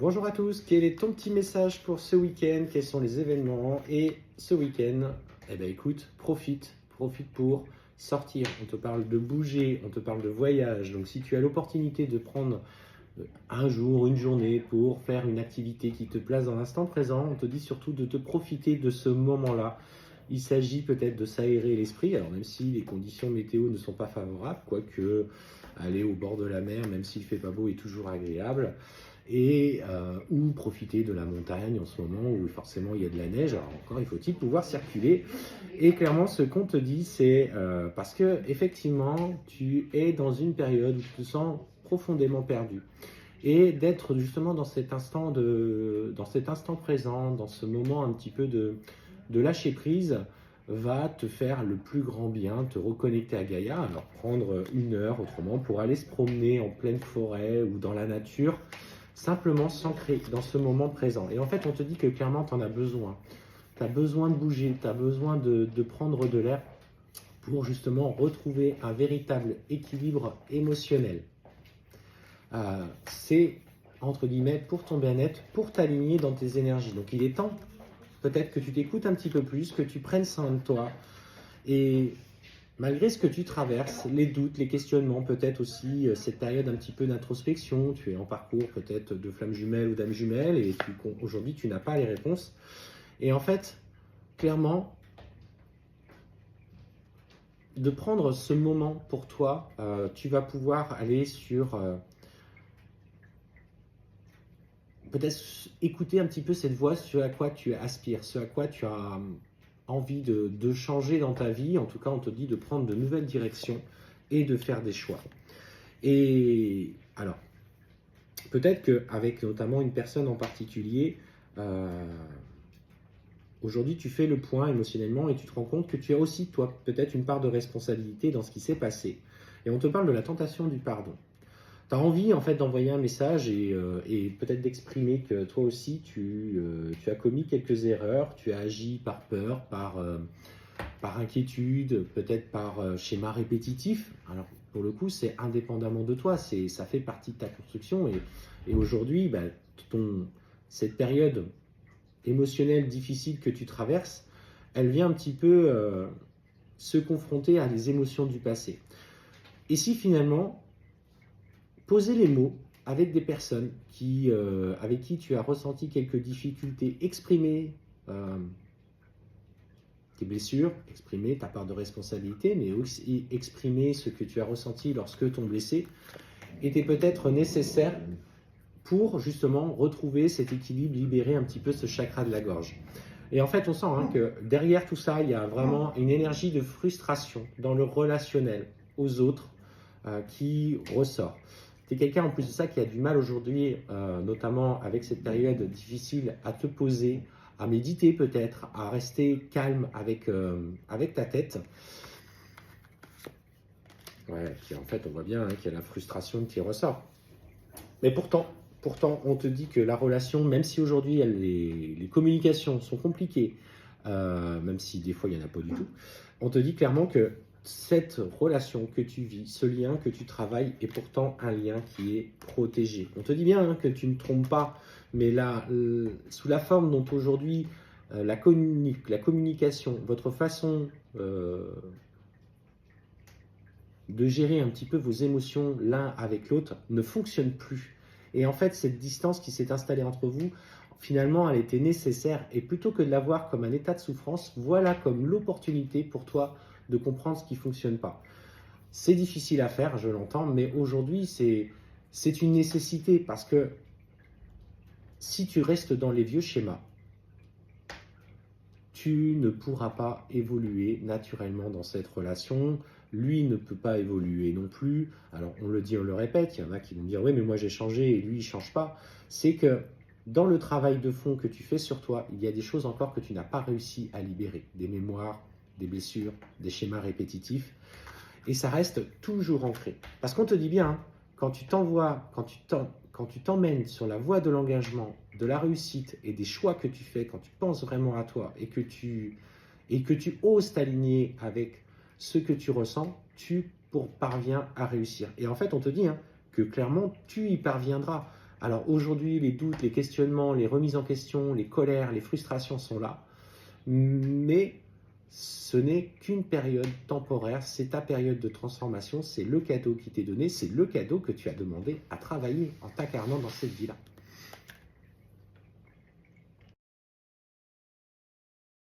Bonjour à tous, quel est ton petit message pour ce week-end? Quels sont les événements? Et ce week-end, eh ben écoute, profite pour sortir. On te parle de bouger, on te parle de voyage. Donc si tu as l'opportunité de prendre un jour, une journée pour faire une activité qui te place dans l'instant présent, on te dit surtout de te profiter de ce moment-là. Il s'agit peut-être de s'aérer l'esprit, alors même si les conditions météo ne sont pas favorables, quoique aller au bord de la mer, même s'il ne fait pas beau, est toujours agréable, et ou profiter de la montagne en ce moment où forcément il y a de la neige. Alors encore, il faut-il pouvoir circuler. Et clairement, ce qu'on te dit, c'est parce que effectivement, tu es dans une période où tu te sens profondément perdu. Et d'être justement dans cet instant présent, dans ce moment un petit peu de lâcher prise, va te faire le plus grand bien, te reconnecter à Gaïa. Alors prendre une heure autrement pour aller se promener en pleine forêt ou dans la nature, simplement s'ancrer dans ce moment présent. Et en fait, on te dit que clairement, tu en as besoin. Tu as besoin de bouger, tu as besoin de prendre de l'air pour justement retrouver un véritable équilibre émotionnel. C'est, entre guillemets, pour ton bien-être, pour t'aligner dans tes énergies. Donc il est temps, peut-être que tu t'écoutes un petit peu plus, que tu prennes soin de toi. Et malgré ce que tu traverses, les doutes, les questionnements, peut-être aussi cette période un petit peu d'introspection, tu es en parcours peut-être de flamme jumelle ou d'âme jumelle, et aujourd'hui tu n'as pas les réponses. Et en fait, clairement, de prendre ce moment pour toi, tu vas pouvoir aller sur... peut-être écouter un petit peu cette voix, ce à quoi tu aspires, ce à quoi tu as envie de changer dans ta vie. En tout cas, on te dit de prendre de nouvelles directions et de faire des choix. Et alors, peut-être qu'avec notamment une personne en particulier, aujourd'hui, tu fais le point émotionnellement et tu te rends compte que tu as aussi, toi, peut-être une part de responsabilité dans ce qui s'est passé. Et on te parle de la tentation du pardon. Tu as envie en fait d'envoyer un message et peut-être d'exprimer que toi aussi tu as commis quelques erreurs, tu as agi par peur, par inquiétude, peut-être par schéma répétitif. Alors pour le coup c'est indépendamment de toi, ça fait partie de ta construction et aujourd'hui cette période émotionnelle difficile que tu traverses, elle vient un petit peu se confronter à des émotions du passé. Et si finalement poser les mots avec des personnes avec qui tu as ressenti quelques difficultés, exprimer tes blessures, exprimer ta part de responsabilité, mais aussi exprimer ce que tu as ressenti lorsque t'ont blessé, était peut-être nécessaire pour justement retrouver cet équilibre, libérer un petit peu ce chakra de la gorge. Et en fait, on sent que derrière tout ça, il y a vraiment une énergie de frustration dans le relationnel aux autres qui ressort. Tu es quelqu'un en plus de ça qui a du mal aujourd'hui, notamment avec cette période difficile, à te poser, à méditer peut-être, à rester calme avec ta tête. Ouais, puis en fait, on voit bien qu'il y a la frustration qui ressort. Mais pourtant, on te dit que la relation, même si aujourd'hui les communications sont compliquées, même si des fois il n'y en a pas du tout, on te dit clairement que cette relation que tu vis, ce lien que tu travailles est pourtant un lien qui est protégé. On te dit bien que tu ne trompes pas, mais là, sous la forme dont aujourd'hui la communication, votre façon de gérer un petit peu vos émotions l'un avec l'autre ne fonctionne plus. Et en fait, cette distance qui s'est installée entre vous, finalement, elle était nécessaire. Et plutôt que de la voir comme un état de souffrance, voilà comme l'opportunité pour toi de comprendre ce qui ne fonctionne pas. C'est difficile à faire, je l'entends, mais aujourd'hui, c'est une nécessité parce que si tu restes dans les vieux schémas, tu ne pourras pas évoluer naturellement dans cette relation. Lui ne peut pas évoluer non plus. Alors on le dit, on le répète, il y en a qui vont dire oui mais moi j'ai changé et lui il ne change pas. C'est que dans le travail de fond que tu fais sur toi, il y a des choses encore que tu n'as pas réussi à libérer. Des mémoires, des blessures, des schémas répétitifs. Et ça reste toujours ancré. Parce qu'on te dit bien, quand tu t'emmènes sur la voie de l'engagement, de la réussite et des choix que tu fais, quand tu penses vraiment à toi et que tu oses t'aligner avec ce que tu ressens, tu parviens à réussir. Et en fait, on te dit que clairement, tu y parviendras. Alors aujourd'hui, les doutes, les questionnements, les remises en question, les colères, les frustrations sont là, mais ce n'est qu'une période temporaire, c'est ta période de transformation, c'est le cadeau qui t'est donné, c'est le cadeau que tu as demandé à travailler en t'incarnant dans cette vie-là.